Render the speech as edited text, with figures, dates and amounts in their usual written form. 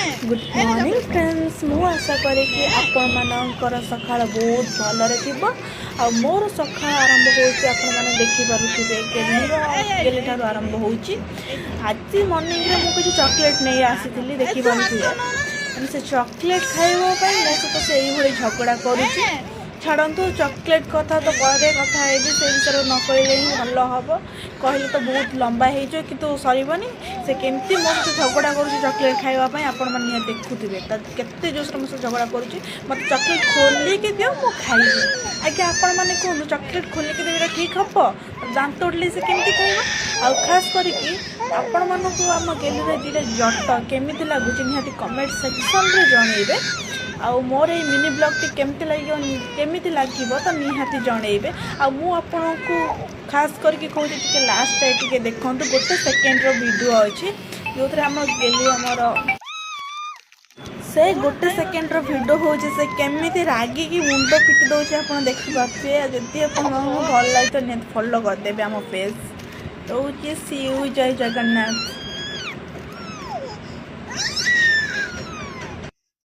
Good morning friends. मु आशा करे कि आपण मानकर सकाळ बहुत भलरे थिबो। आ मोर सकाळ आरंभ होउची आपण माने देखि पारुथिबे गेली ठारू आरंभ होउची। आज मॉर्निंग रे मु कुछ चॉकलेट नहीं आसीथिली देखि पारुथिबे। से चॉकलेट खाइबो पई मो सहित से एई भली झगड़ा करूची। छाड़ू चॉकलेट कथा तो परे कथा है से विषय न कहले ही भल हम कहले तो बहुत लंबा हो कि सरबनी से केमती मो सहित झगड़ा कर चॉकलेट खावाई आपण मैंने देखुवे केते जोश मो झगड़ा करुँच मत चॉकलेट खोलिकी दियो मु खाइबी। आगे आपण मैंने कहूँ चॉकलेट खोलिकी देवी ठीक हम दांत उठले से केमती खाइब। आ खास करके आपण मानक आम गेलुरे दुटा जट केमी लगुच निहाती कमेंट सेक्शन रे जनइबे। आउ मोर ये मिनी ब्लॉग टी केमती लगे तो निहाती जनइबे। आपन को खास करके कहूँ टे लास्ट टे देखो गोटे सेकेंड वीडियो अच्छी जो आम गेली आमर से गोटे सेकेंड वीडियो हो से केमी रागिकी मुंड पिटी दौर आप देखिपे। जदि आप भल लगे तो फॉलो करदे आम पेज। तो सी यू जय जगन्नाथ।